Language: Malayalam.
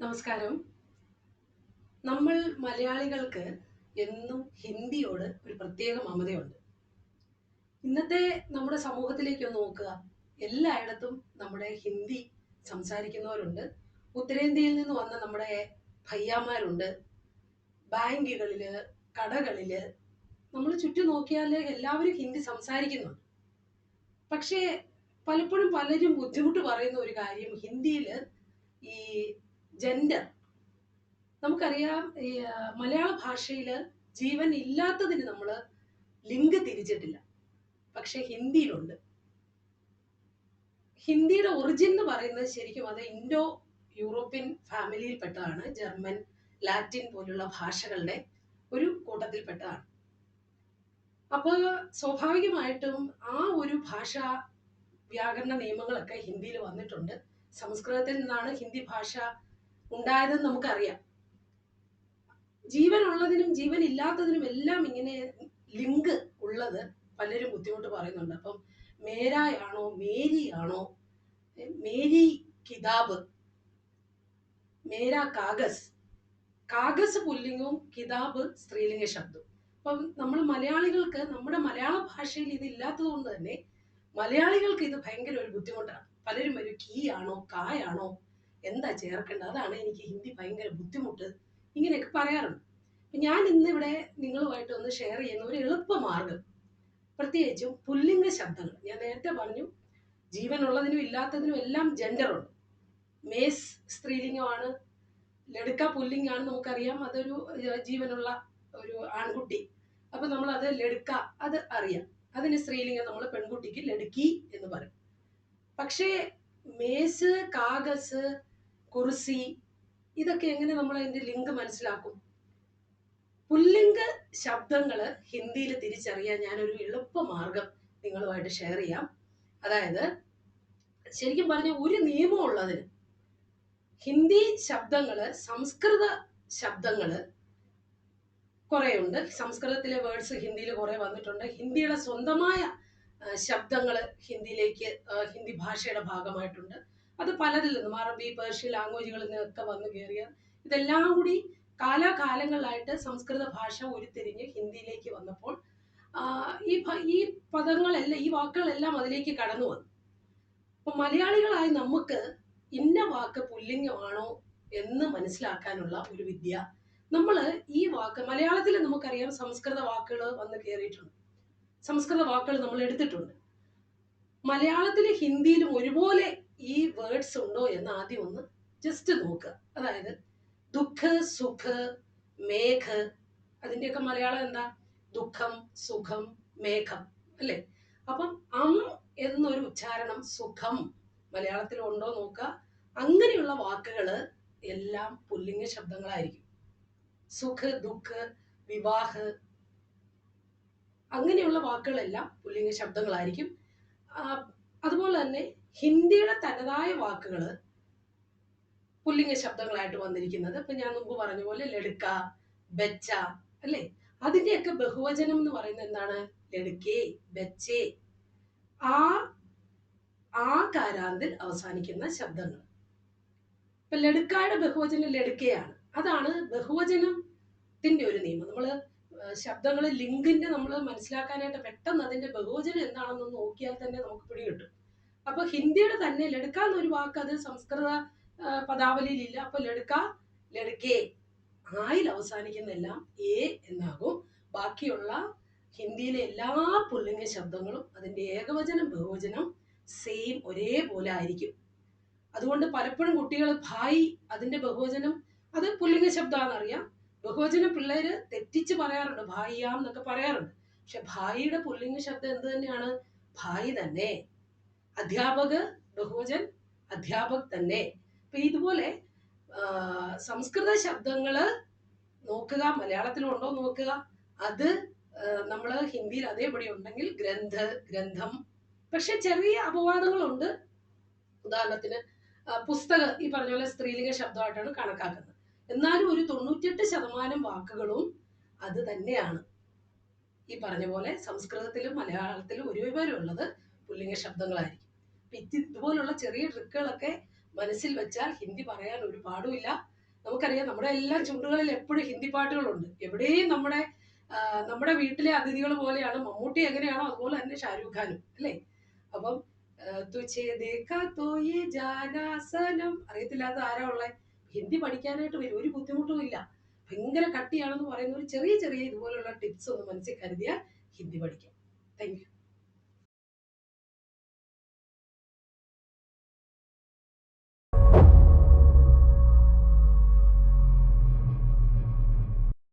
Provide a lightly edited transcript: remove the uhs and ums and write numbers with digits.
നമസ്കാരം. നമ്മൾ മലയാളികൾക്ക് എന്നും ഹിന്ദിയോട് ഒരു പ്രത്യേക മമതയുണ്ട്. ഇന്നത്തെ നമ്മുടെ സമൂഹത്തിലേക്ക് ഒന്ന് നോക്കുക. എല്ലായിടത്തും നമ്മുടെ ഹിന്ദി സംസാരിക്കുന്നവരുണ്ട്. ഉത്തരേന്ത്യയിൽ നിന്ന് വന്ന നമ്മുടെ ഭയ്യാമാരുണ്ട്. ബാങ്കുകളില്, കടകളില് നമ്മൾ ചുറ്റും നോക്കിയാൽ എല്ലാവരും ഹിന്ദി സംസാരിക്കുന്നുണ്ട്. പക്ഷേ പലപ്പോഴും പലരും ബുദ്ധിമുട്ട് പറയുന്ന ഒരു കാര്യം ഹിന്ദിയില് ഈ ജെൻഡർ നമുക്കറിയാം. മലയാള ഭാഷയില് ജീവൻ ഇല്ലാത്തതിന് നമ്മൾ ലിംഗ തിരിച്ചിട്ടില്ല. പക്ഷെ ഹിന്ദിയിലുണ്ട്. ഹിന്ദിയുടെ ഒറിജിൻ എന്ന് പറയുന്നത് ശരിക്കും അത് ഇൻഡോ യൂറോപ്യൻ ഫാമിലിയിൽപ്പെട്ടതാണ്. ജർമ്മൻ, ലാറ്റിൻ പോലുള്ള ഭാഷകളുടെ ഒരു കൂട്ടത്തിൽപ്പെട്ടതാണ്. അപ്പോൾ സ്വാഭാവികമായിട്ടും ആ ഒരു ഭാഷ വ്യാകരണ നിയമങ്ങളൊക്കെ ഹിന്ദിയിൽ വന്നിട്ടുണ്ട്. സംസ്കൃതത്തിൽ നിന്നാണ് ഹിന്ദി ഭാഷ ഉണ്ടായതെന്ന് നമുക്കറിയാം. ജീവനുള്ളതിനും ജീവൻ ഇല്ലാത്തതിനും എല്ലാം ഇങ്ങനെ ലിങ്ക് ഉള്ളത് പലരും ബുദ്ധിമുട്ട് പറയുന്നുണ്ട്. അപ്പം മേരായാണോ മേരിയാണോ, മേരി കിതാബ്, മേരാ കാഗസ്. കാഗസ് പുല്ലിംഗവും കിതാബ് സ്ത്രീലിംഗ ശബ്ദവും. അപ്പം നമ്മൾ മലയാളികൾക്ക് നമ്മുടെ മലയാള ഭാഷയിൽ ഇത് ഇല്ലാത്തത് കൊണ്ട് തന്നെ മലയാളികൾക്ക് ഇത് ഭയങ്കര ഒരു ബുദ്ധിമുട്ടാണ്. പലരും ഒരു കീ ആണോ കായാണോ എന്താ ചേർക്കേണ്ടത്, അതാണ് എനിക്ക് ഹിന്ദി ഭയങ്കര ബുദ്ധിമുട്ട്, ഇങ്ങനെയൊക്കെ പറയാറുണ്ട്. ഞാൻ ഇന്നിവിടെ നിങ്ങളുമായിട്ട് ഒന്ന് ഷെയർ ചെയ്യുന്ന ഒരു എളുപ്പ മാർഗം, പ്രത്യേകിച്ചും പുല്ലിംഗ ശബ്ദങ്ങൾ. ഞാൻ നേരത്തെ പറഞ്ഞു ജീവനുള്ളതിനും ഇല്ലാത്തതിനും എല്ലാം ജെൻഡറുണ്ട്. മേസ് സ്ത്രീലിംഗമാണ്, ലടുക്ക പുല്ലിംഗാണ്, നമുക്കറിയാം. അതൊരു ജീവനുള്ള ഒരു ആൺകുട്ടി. അപ്പൊ നമ്മൾ അത് ലടുക്ക, അത് അറിയാം. അതിന് സ്ത്രീലിംഗം നമ്മൾ പെൺകുട്ടിക്ക് ലടുക്കി എന്ന് പറയും. പക്ഷേ മേസ്, കാഗസ്, കുർസി ഇതൊക്കെ എങ്ങനെ നമ്മൾ അതിന്റെ ലിങ്ക് മനസ്സിലാക്കും? പുല്ലിംഗ ശബ്ദങ്ങള് ഹിന്ദിയിൽ തിരിച്ചറിയാൻ ഞാനൊരു എളുപ്പ മാർഗം നിങ്ങളുമായിട്ട് ഷെയർ ചെയ്യാം. അതായത് ശരിക്കും പറഞ്ഞ ഒരു നിയമം ഉള്ളതിന് ഹിന്ദി ശബ്ദങ്ങള് സംസ്കൃത ശബ്ദങ്ങള് കുറേയുണ്ട്. സംസ്കൃതത്തിലെ വേർഡ്സ് ഹിന്ദിയിൽ കുറെ വന്നിട്ടുണ്ട്. ഹിന്ദിയുടെ സ്വന്തമായ ശബ്ദങ്ങൾ ഹിന്ദിയിലേക്ക് ഹിന്ദി ഭാഷയുടെ ഭാഗമായിട്ടുണ്ട്. അത് പലതിൽ നിന്നും അറബി, പേർഷ്യൻ ലാംഗ്വേജുകളിൽ നിന്നൊക്കെ വന്നു കയറിയ ഇതെല്ലാം കൂടി കാലാകാലങ്ങളിലായിട്ട് സംസ്കൃത ഭാഷ ഉരുത്തിരിഞ്ഞ് ഹിന്ദിയിലേക്ക് വന്നപ്പോൾ ഈ പദങ്ങളെല്ലാം, ഈ വാക്കുകളെല്ലാം അതിലേക്ക് കടന്നു വന്നു. അപ്പൊ മലയാളികളായ നമുക്ക് ഇന്ന വാക്ക് പുല്ലിംഗമാണോ എന്ന് മനസ്സിലാക്കാനുള്ള ഒരു വിദ്യ, നമ്മൾ ഈ വാക്ക് മലയാളത്തിൽ നമുക്കറിയാം സംസ്കൃത വാക്കുകൾ വന്ന് കയറിയിട്ടുണ്ട്, സംസ്കൃത വാക്കുകൾ നമ്മൾ എടുത്തിട്ടുണ്ട്. മലയാളത്തിലും ഹിന്ദിയിലും ഒരുപോലെ ഈ വേർഡ്സ് ഉണ്ടോ എന്ന് ആദ്യം ഒന്ന് ജസ്റ്റ് നോക്കുക. അതായത് ദുഃഖ്, സുഖ്, മേഘ്, അതിന്റെയൊക്കെ മലയാളം എന്താ? ദുഃഖം, സുഖം, മേഘം, അല്ലേ? അപ്പം എന്നൊരു ഉച്ചാരണം സുഖം മലയാളത്തിൽ ഉണ്ടോ നോക്കുക. അങ്ങനെയുള്ള വാക്കുകള് എല്ലാം പുല്ലിംഗ ശബ്ദങ്ങളായിരിക്കും. സുഖ്, ദുഃഖ്, വിവാഹ്, അങ്ങനെയുള്ള വാക്കുകളെല്ലാം പുല്ലിംഗ ശബ്ദങ്ങളായിരിക്കും. അതുപോലെ തന്നെ ഹിന്ദിയുടെ തനതായ വാക്കുകള് പുല്ലിംഗ ശബ്ദങ്ങളായിട്ട് വന്നിരിക്കുന്നത്. ഇപ്പൊ ഞാൻ മുമ്പ് പറഞ്ഞ പോലെ ലടുക്ക, ബച്ച, അല്ലേ? അതിന്റെയൊക്കെ ബഹുവചനം എന്ന് പറയുന്നത് എന്താണ്? ലടുക്കേ, ബച്ചേ. ആ കാരാന്തിൽ അവസാനിക്കുന്ന ശബ്ദങ്ങൾ. ഇപ്പൊ ലടുക്കായുടെ ബഹുവചനം ലടുക്കയാണ്. അതാണ് ബഹുവചനത്തിന്റെ ഒരു നിയമം. നമ്മള് ശബ്ദങ്ങൾ ലിങ്കിന്റെ നമ്മൾ മനസ്സിലാക്കാനായിട്ട് പെട്ടെന്ന് അതിന്റെ ബഹുവചനം എന്താണെന്ന് നോക്കിയാൽ തന്നെ നമുക്ക് പിടികിട്ടും. അപ്പൊ ഹിന്ദിയുടെ തന്നെ ലടുക്ക എന്നൊരു വാക്ക് അത് സംസ്കൃത പദാവലിയിൽ ഇല്ല. അപ്പൊ ലടുക്ക, ലടുക്കേ, ആയിൽ അവസാനിക്കുന്നെല്ലാം എ എന്നാകും. ബാക്കിയുള്ള ഹിന്ദിയിലെ എല്ലാ പുല്ലിംഗ ശബ്ദങ്ങളും അതിന്റെ ഏകവചനം ബഹുവചനം സെയിം ഒരേപോലെ ആയിരിക്കും. അതുകൊണ്ട് പലപ്പോഴും കുട്ടികൾ ഭായി, അതിന്റെ ബഹുവചനം അത് പുല്ലിംഗ ശബ്ദമാണെന്നറിയാം, ബഹുവചനം പിള്ളേര് തെറ്റിച്ച് പറയാറുണ്ട്, ഭായിയാം എന്നൊക്കെ പറയാറുണ്ട്. പക്ഷെ ഭായിയുടെ പുല്ലിംഗ ശബ്ദം എന്ത് തന്നെയാണ്? ഭായി തന്നെ. അധ്യാപക് ബഹുവചൻ അധ്യാപക് തന്നെ. അപ്പൊ ഇതുപോലെ സംസ്കൃത ശബ്ദങ്ങള് നോക്കുക, മലയാളത്തിലും ഉണ്ടോ നോക്കുക. അത് നമ്മള് ഹിന്ദിയിൽ അതേപടി ഉണ്ടെങ്കിൽ ഗ്രന്ഥ്, ഗ്രന്ഥം. പക്ഷെ ചെറിയ അപവാദങ്ങളുണ്ട്. ഉദാഹരണത്തിന് പുസ്തകം ഈ പറഞ്ഞ പോലെ സ്ത്രീലിംഗ ശബ്ദമായിട്ടാണ് കണക്കാക്കുന്നത്. എന്നാലും ഒരു 98% വാക്കുകളും അത് തന്നെയാണ്. ഈ പറഞ്ഞ പോലെ സംസ്കൃതത്തിലും മലയാളത്തിലും ഒരുപോലെ ഉള്ളത് പുല്ലിംഗ ശബ്ദങ്ങളായിരിക്കും. ഇതുപോലുള്ള ചെറിയ ട്രിക്കുകളൊക്കെ മനസ്സിൽ വെച്ചാൽ ഹിന്ദി പറയാൻ ഒരു പാടുമില്ല. നമുക്കറിയാം നമ്മുടെ എല്ലാ ചുണ്ടുകളിൽ എപ്പോഴും ഹിന്ദി പാട്ടുകളുണ്ട്. എവിടെയും നമ്മുടെ വീട്ടിലെ അതിഥികൾ പോലെയാണ് മമ്മൂട്ടി. എങ്ങനെയാണോ അതുപോലെ തന്നെ ഷാരൂഖ് ഖാനും, അല്ലേ? അപ്പം തുझे देखा तो ये जाना सनम അറിയത്തില്ലാത്ത ആരാ ഉള്ളെ? ഹിന്ദി പഠിക്കാനായിട്ട് വരും, ഒരു ബുദ്ധിമുട്ടും ഇല്ല. ഭയങ്കര കട്ടിയാണെന്ന് പറയുന്ന ഒരു ചെറിയ ചെറിയ ഇതുപോലുള്ള ടിപ്സ് ഒന്ന് മനസ്സിൽ കരുതിയാൽ ഹിന്ദി പഠിക്കാം. Thank you.